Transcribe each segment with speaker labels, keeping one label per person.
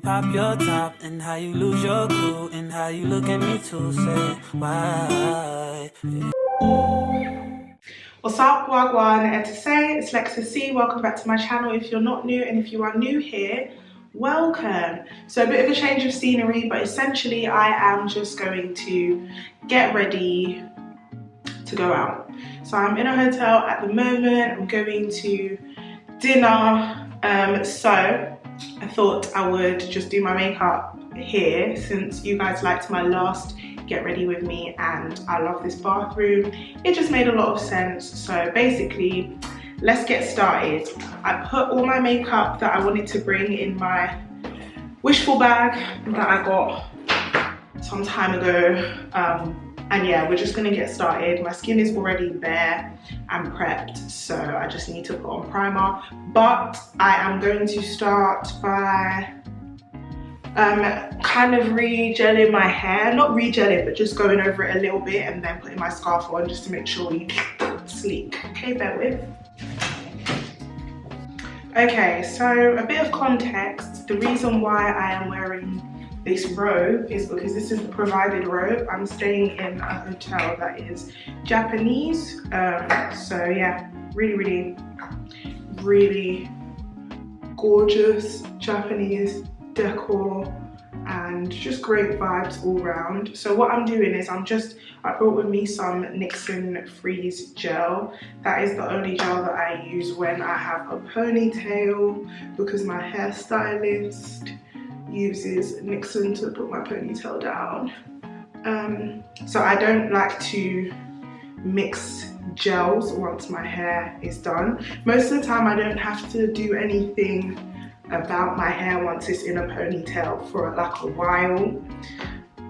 Speaker 1: pop your top and how you lose your cool and how you look at me to say why.
Speaker 2: What's up, Wagwan? And to say it's Lexa C. Welcome back to my channel if you're not new, and if you are new here, welcome. So a bit of a change of scenery, but essentially I am just going to get ready to go out. So I'm in a hotel at the moment. I'm going to dinner. So I thought I would just do my makeup here since you guys liked my last get ready with me and I love this bathroom. It just made a lot of sense. So basically, let's get started. I put all my makeup that I wanted to bring in my wishful bag that I got some time ago. And yeah, we're just gonna get started. My skin is already bare and prepped, so I just need to put on primer. But I am going to start by kind of re-gelling my hair. Not re-gelling, but just going over it a little bit and then putting my scarf on just to make sure we sleek. Okay, bear with. Okay, so a bit of context. The reason why I am wearing this robe is because this is the provided robe. I'm staying in a hotel that is Japanese. So yeah, really gorgeous Japanese decor and just great vibes all round. So what I'm doing is I brought with me some Nixon Freeze gel. That is the only gel that I use when I have a ponytail, because my hairstylist uses Nixon to put my ponytail down. So I don't like to mix gels once my hair is done. Most of the time I don't have to do anything about my hair once it's in a ponytail for like a while.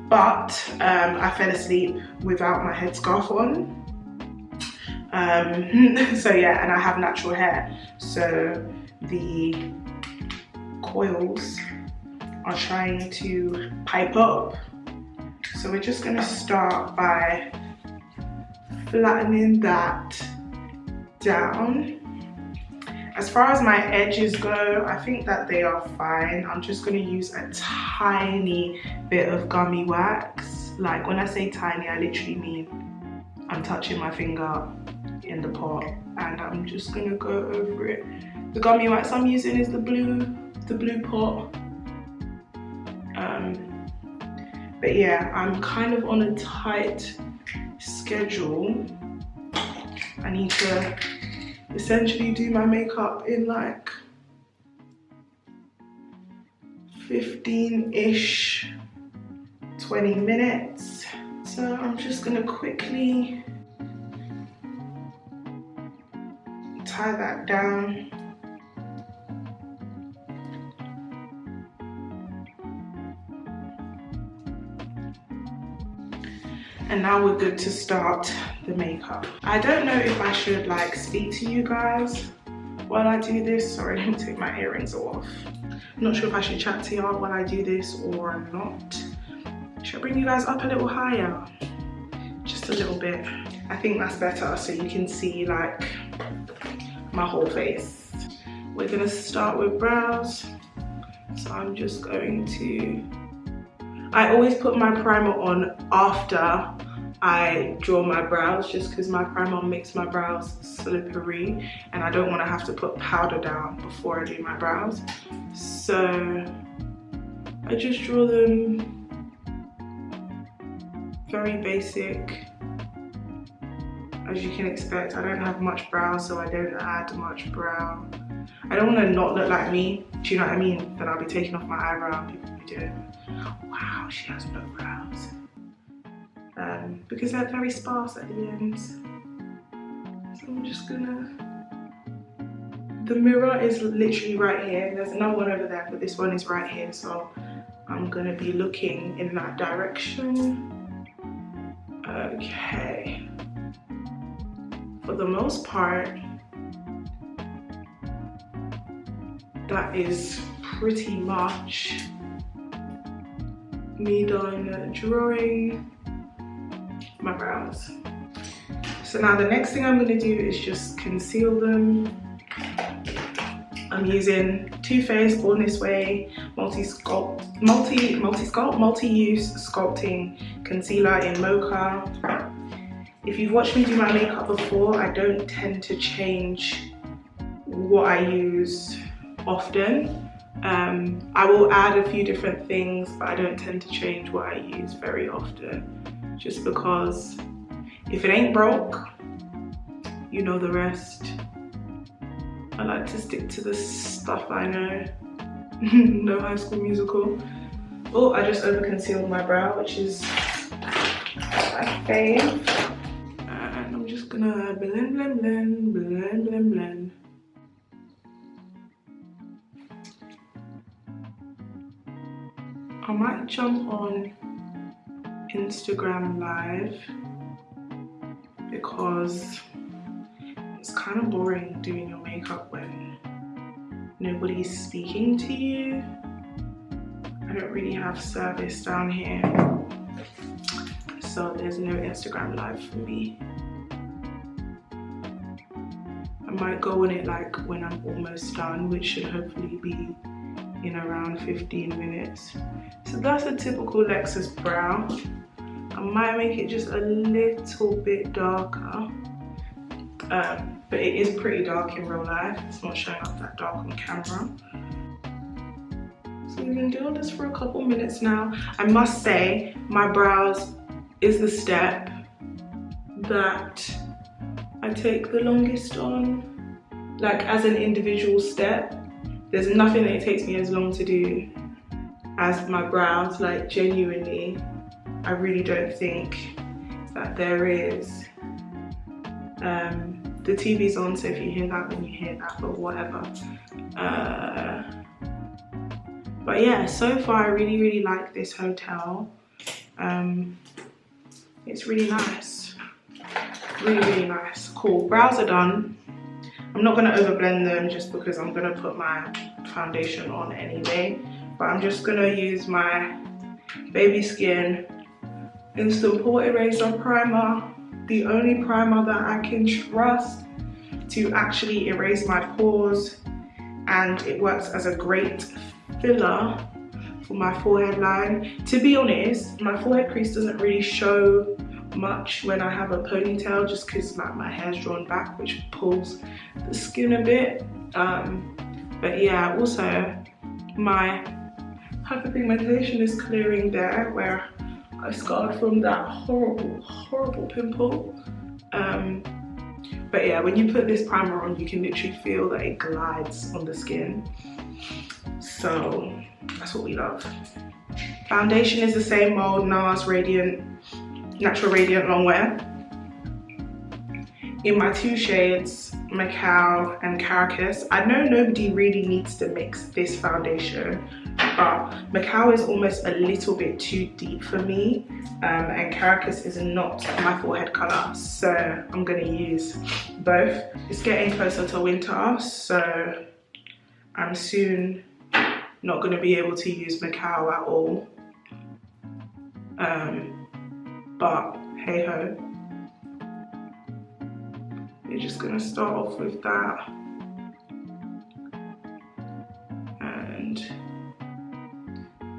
Speaker 2: But I fell asleep without my headscarf on. So yeah, and I have natural hair, so the coils are trying to pipe up. So we're just gonna start by flattening that down. As far as my edges go, I think that they are fine. I'm just gonna use a tiny bit of gummy wax. Like when I say tiny, I literally mean I'm touching my finger in the pot and I'm just gonna go over it. The gummy wax I'm using is the blue pot. But yeah, I'm kind of on a tight schedule. I need to essentially do my makeup in like 15-ish, 20 minutes. So I'm just gonna quickly tie that down. And now we're good to start the makeup. I don't know if I should like speak to you guys while I do this. Sorry, let me take my earrings off. I'm not sure if I should chat to y'all while I do this or not. Should I bring you guys up a little higher? Just a little bit. I think that's better so you can see like my whole face. We're gonna start with brows. So I'm just going to, I always put my primer on after I draw my brows, just because my primer makes my brows slippery and I don't want to have to put powder down before I do my brows. So I just draw them very basic. As you can expect, I don't have much brow, so I don't add much brow. I don't want to not look like me, do you know what I mean? Then I'll be taking off my eyebrow and people will be doing, wow, she has no brows. Because they're very sparse at the ends. So I'm just gonna, the mirror is literally right here. There's another one over there, but this one is right here. So I'm gonna be looking in that direction. Okay. For the most part, that is pretty much me done drawing my brows. So now the next thing I'm going to do is just conceal them. I'm using Too Faced, Born This Way, multi-use sculpting concealer in Mocha. If you've watched me do my makeup before, I don't tend to change what I use often. I will add a few different things, but I don't tend to change what I use very often, just because if it ain't broke, you know the rest. I like to stick to the stuff I know. No High School Musical. Oh, I just over concealed my brow, which is my fave. And I'm just gonna blend, blend, blend, blend, blend, blend. I might jump on Instagram Live because it's kind of boring doing your makeup when nobody's speaking to you. I don't really have service down here, so there's no Instagram Live for me. I might go on it like when I'm almost done, which should hopefully be in around 15 minutes. So that's a typical Lexus brow. I might make it just a little bit darker, but it is pretty dark in real life. It's not showing up that dark on camera. So we've been doing this for a couple minutes now. I must say, my brows is the step that I take the longest on, like as an individual step. There's nothing that it takes me as long to do as my brows, like genuinely. I really don't think that there is. The TV's on, so if you hear that, then you hear that, but whatever. But yeah, so far I really, really like this hotel. It's really nice. Really, really nice. Cool, brows are done. I'm not gonna overblend them just because I'm gonna put my foundation on anyway. But I'm just gonna use my Baby Skin Instant Pore Eraser Primer, the only primer that I can trust to actually erase my pores, and it works as a great filler for my forehead line. To be honest, my forehead crease doesn't really show much when I have a ponytail, just because like my hair's drawn back, which pulls the skin a bit. But yeah, also my hyperpigmentation is clearing there where I scarred from that horrible pimple. But yeah, when you put this primer on, you can literally feel that it glides on the skin. So that's what we love. Foundation is the same mold, NARS Natural Radiant Longwear. In my two shades, Macao and Caracas. I know nobody really needs to mix this foundation, but Macao is almost a little bit too deep for me, and Caracas is not my forehead color, so I'm gonna use both. It's getting closer to winter, so I'm soon not gonna be able to use Macao at all. But hey ho. We're just gonna start off with that. And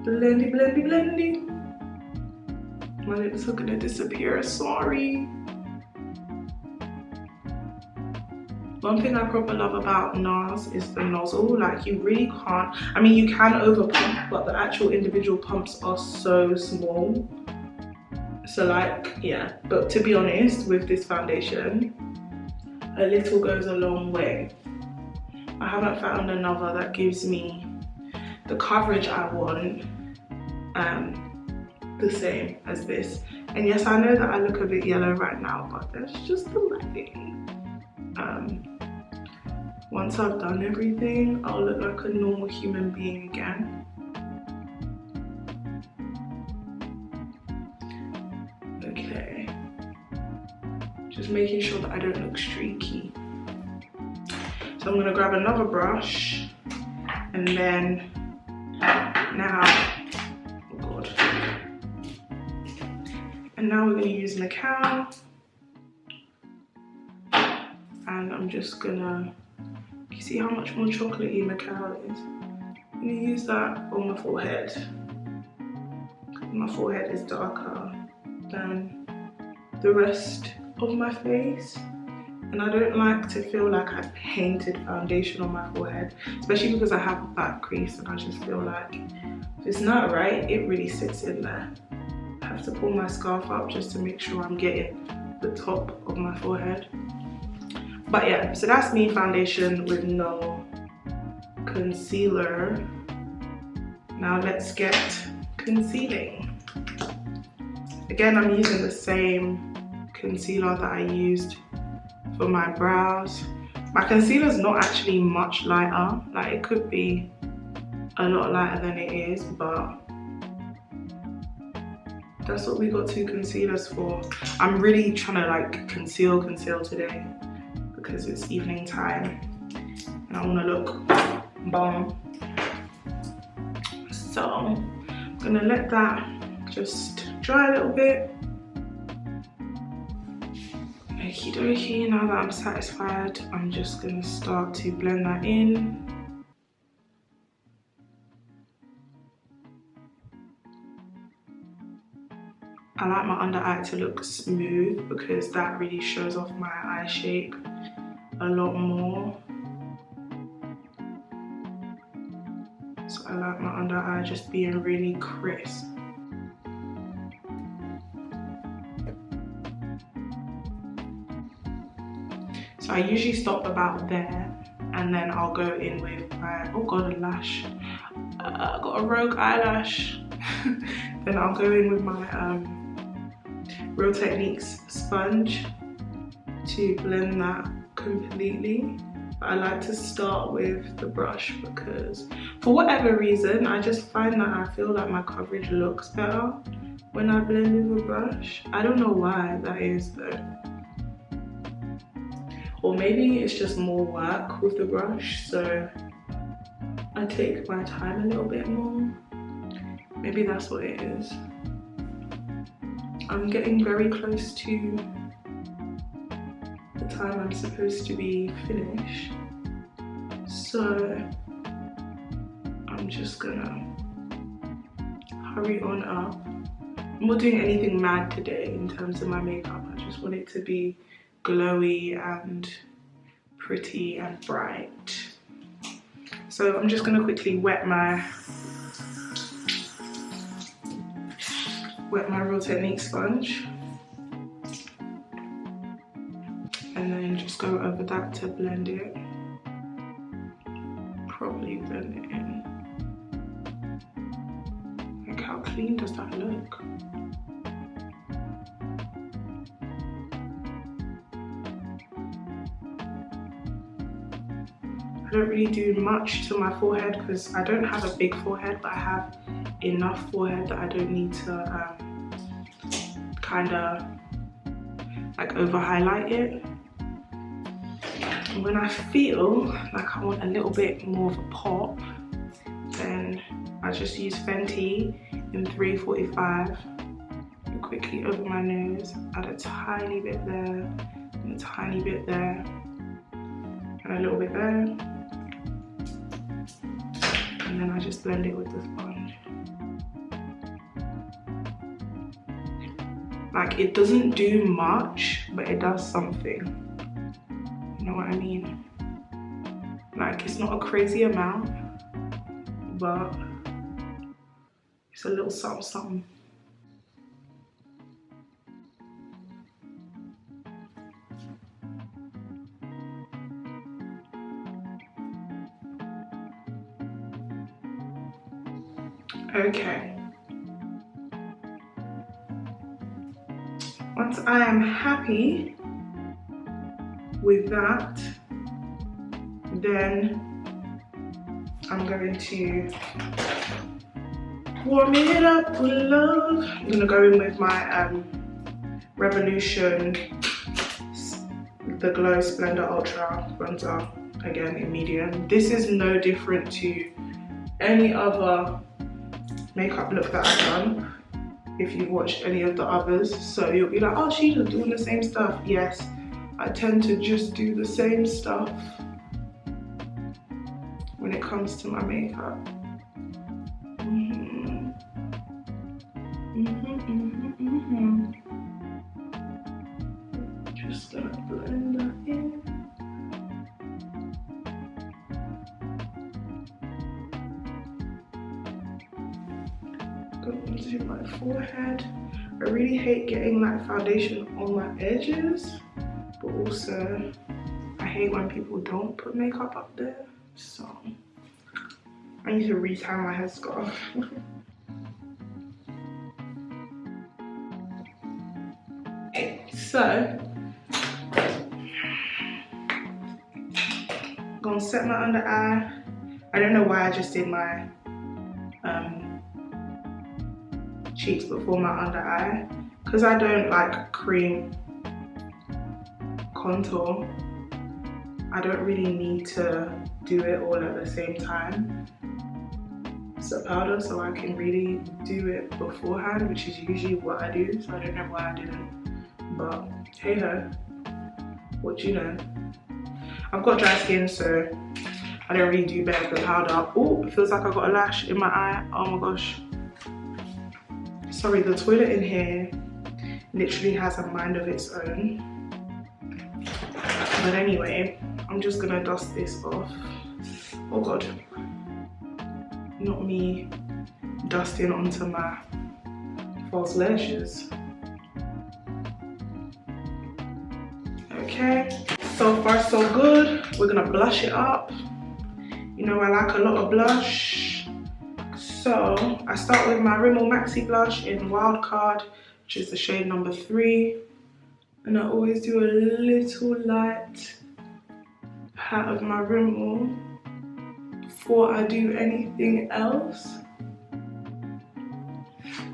Speaker 2: blendy, blendy, blendy. My lips are gonna disappear, sorry. One thing I proper love about NARS is the nozzle. Like, you really can't, I mean, you can over pump, but the actual individual pumps are so small. So like, yeah, but to be honest, with this foundation, a little goes a long way. I haven't found another that gives me the coverage I want, the same as this. And yes, I know that I look a bit yellow right now, but that's just the lighting. Once I've done everything, I'll look like a normal human being again. Okay. Just making sure that I don't look streaky. So I'm gonna grab another brush, and then now, oh God. And now we're gonna use Macao. And I'm just gonna, you see how much more chocolatey Macao is? gonna use that on my forehead. My forehead is darker than the rest of my face, and I don't like to feel like I've painted foundation on my forehead, especially because I have a back crease, and I just feel like if it's not right, it really sits in there. I have to pull my scarf up just to make sure I'm getting the top of my forehead. But yeah, so that's me foundation with no concealer. Now let's get concealing. Again, I'm using the same concealer that I used for my brows. My concealer is not actually much lighter, like it could be a lot lighter than it is, but that's what we got two concealers for. I'm really trying to like conceal today because it's evening time and I want to look bomb. So I'm gonna let that just dry a little bit. Okie dokie, now that I'm satisfied, I'm just gonna start to blend that in. I like my under eye to look smooth because that really shows off my eye shape a lot more. So I like my under eye just being really crisp. So I usually stop about there and then I'll go in with my, oh god, a lash. I got a rogue eyelash. Then I'll go in with my Real Techniques sponge to blend that completely. But I like to start with the brush because for whatever reason, I just find that I feel like my coverage looks better when I blend with a brush. I don't know why that is though. Or maybe it's just more work with the brush, so I take my time a little bit more. Maybe that's what it is. I'm getting very close to the time I'm supposed to be finished, so I'm just gonna hurry on up. I'm not doing anything mad today in terms of my makeup. I just want it to be glowy and pretty and bright. So I'm just gonna quickly wet my Real Technique sponge and then just go over that to blend it. Probably blend it in. Like, how clean does that look? I don't really do much to my forehead because I don't have a big forehead, but I have enough forehead that I don't need to kind of like over highlight it. And when I feel like I want a little bit more of a pop, then I just use Fenty in 345 and quickly over my nose, add a tiny bit there and a tiny bit there and a little bit there. And then I just blend it with the sponge. Like, it doesn't do much, but it does something. You know what I mean? Like, it's not a crazy amount, but it's a little something something. Okay. Once I am happy with that, then I'm going to warm it up with love. I'm gonna go in with my Revolution The Glow Splendor Ultra bronzer, again in medium. This is no different to any other makeup look that I've done, if you've watched any of the others. So you'll be like, oh, she's just doing the same stuff. Yes, I tend to just do the same stuff when it comes to my makeup. go onto my forehead. I really hate getting like foundation on my edges, but also I hate when people don't put makeup up there. So I need to retie my headscarf. So I'm gonna set my under eye. I don't know why I just did my cheeks before my under eye, because I don't like cream contour. I don't really need to do it all at the same time. It's a powder, so I can really do it beforehand, which is usually what I do, so I don't know why I didn't. But hey ho, what do you know? I've got dry skin, so I don't really do better with powder. Oh, it feels like I got a lash in my eye. Oh my gosh. Sorry, the toilet in here literally has a mind of its own. But anyway, I'm just gonna dust this off. Oh god. Not me dusting onto my false lashes. Okay, so far so good. We're gonna blush it up. You know I like a lot of blush. So I start with my Rimmel Maxi blush in Wild Card, which is the shade number 3. And I always do a little light pat of my Rimmel before I do anything else.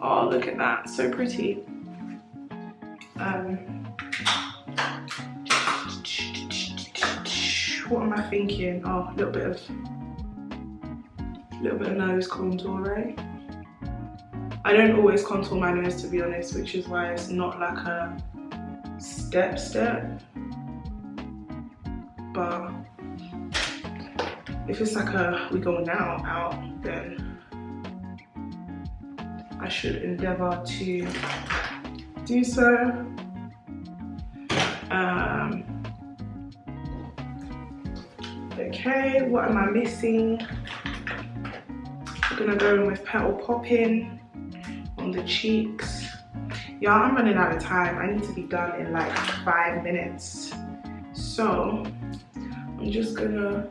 Speaker 2: Oh, look at that, so pretty. What am I thinking? Oh, a little bit of nose contour, right? I don't always contour my nose, to be honest, which is why it's not like a step. But if it's like a we go now out, then I should endeavor to do so. Okay, what am I missing? I'm gonna go in with Petal Poppin' on the cheeks. Yeah, I'm running out of time. I need to be done in like 5 minutes. So I'm just gonna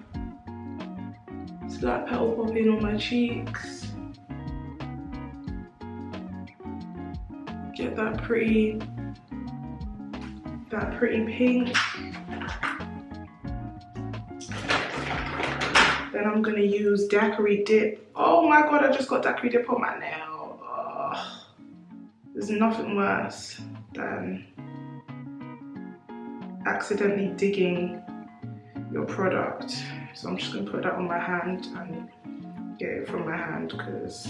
Speaker 2: slap Petal Poppin' on my cheeks. Get that pretty pink. Then I'm gonna use Daiquiri Dip. Oh my god, I just got Daiquiri Dip on my nail. Oh, there's nothing worse than accidentally digging your product. So I'm just gonna put that on my hand and get it from my hand, because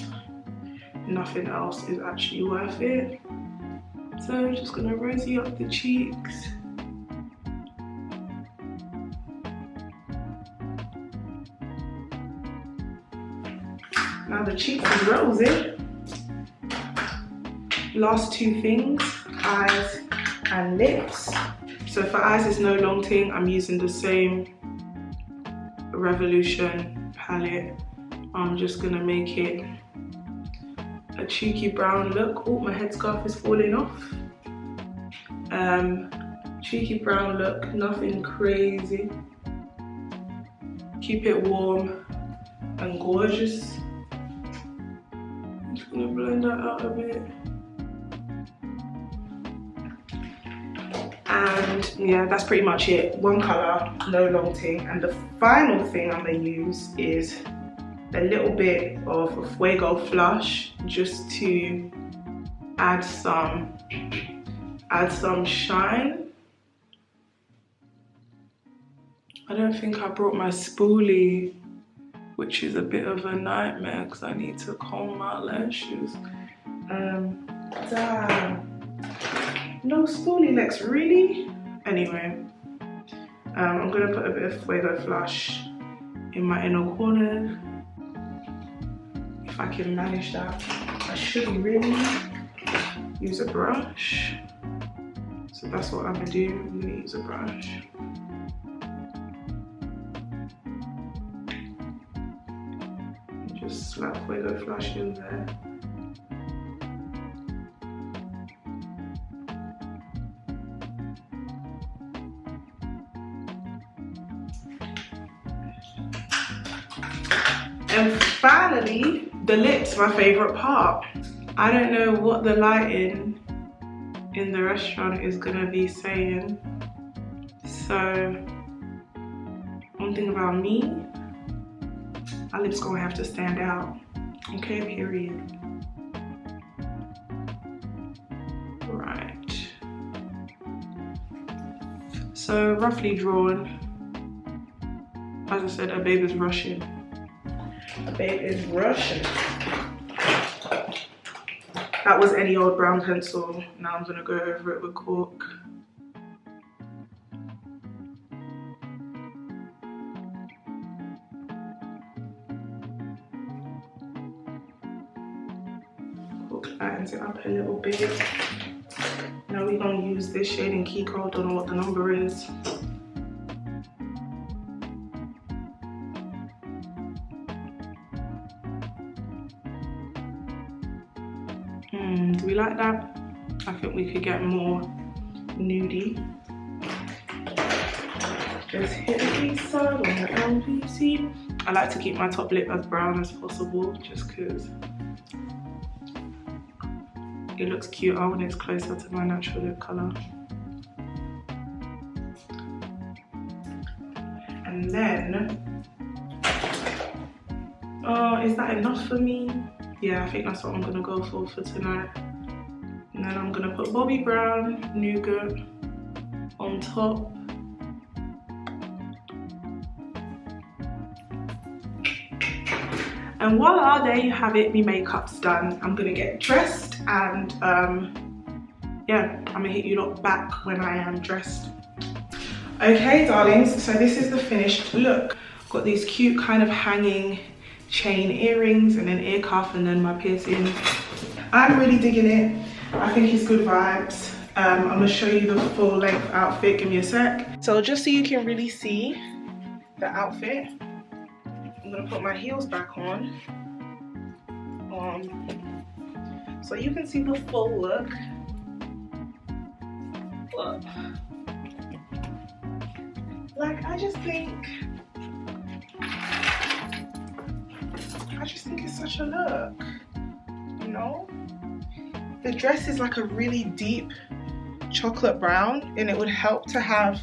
Speaker 2: nothing else is actually worth it. So I'm just gonna rosy up the cheeks. Now the cheeks is rosy. Last 2 things, eyes and lips. So for eyes, it's no long thing. I'm using the same Revolution palette. I'm just gonna make it a cheeky brown look. Oh, my headscarf is falling off. Cheeky brown look, nothing crazy. Keep it warm and gorgeous. I'm just gonna blend that out a bit. And yeah, that's pretty much it. One color, no long thing. And the final thing I'm gonna use is a little bit of a Fuego Flush, just to add some shine. I don't think I brought my spoolie, which is a bit of a nightmare because I need to comb my lashes. Damn. No spoolie, Lex, really? Anyway, I'm gonna put a bit of Fuego Flush in my inner corner. If I can manage that. I shouldn't really use a brush. So that's what I'm gonna do. I'm gonna use a brush. And just slap Fuego Flush in there. finally, the lips, my favorite part. I don't know what the lighting in the restaurant is gonna be saying. So, one thing about me, my lips gonna have to stand out. Okay, period. Right. So, roughly drawn. As I said, a babe is Russian. A babe is Russian. That was any old brown pencil. Now I'm gonna go over it with cork. Cork lightens it up a little bit. Now we're gonna use this shade in Key Code, don't know what the number is. Do we like that? I think we could get more nudie. Just hit the B-side on the LVC. I like to keep my top lip as brown as possible just because it looks cuter when it's closer to my natural lip colour. And then, is that enough for me? Yeah, I think that's what I'm gonna go for tonight. And then I'm gonna put Bobbi Brown Nougat on top. And voila, there you have it, my makeup's done. I'm gonna get dressed and yeah, I'm gonna hit you lot back when I am dressed. Okay, darlings, so this is the finished look. Got these cute kind of hanging chain earrings and an ear cuff and then my piercing. I'm really digging it. I think it's good vibes. I'm gonna show you the full length outfit, give me a sec. So just so you can really see the outfit, I'm gonna put my heels back on. So you can see the full look. Look. Like, I just think it's such a look, you know? The dress is like a really deep chocolate brown and it would help to have,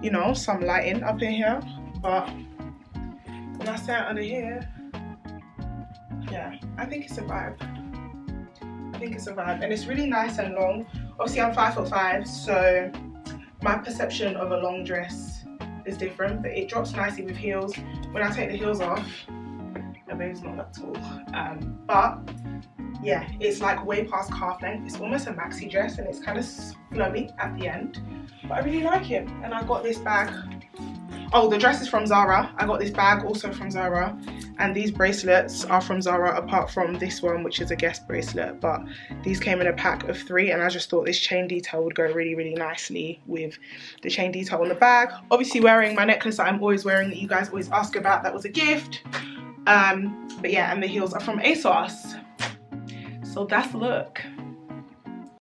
Speaker 2: you know, some lighting up in here. But when I stand under here, yeah, I think it's a vibe. I think it's a vibe and it's really nice and long. Obviously I'm 5'5", so my perception of a long dress is different, but it drops nicely with heels. When I take the heels off, the babe's not that tall. But yeah, it's like way past calf length. It's almost a maxi dress and it's kind of flowy at the end. But I really like it. And I got this bag. Oh, the dress is from Zara. I got this bag also from Zara. And these bracelets are from Zara apart from this one, which is a guest bracelet. But these came in a pack of 3 and I just thought this chain detail would go really, really nicely with the chain detail on the bag. Obviously wearing my necklace that I'm always wearing that you guys always ask about. That was a gift. But yeah, and the heels are from ASOS. So that's the look.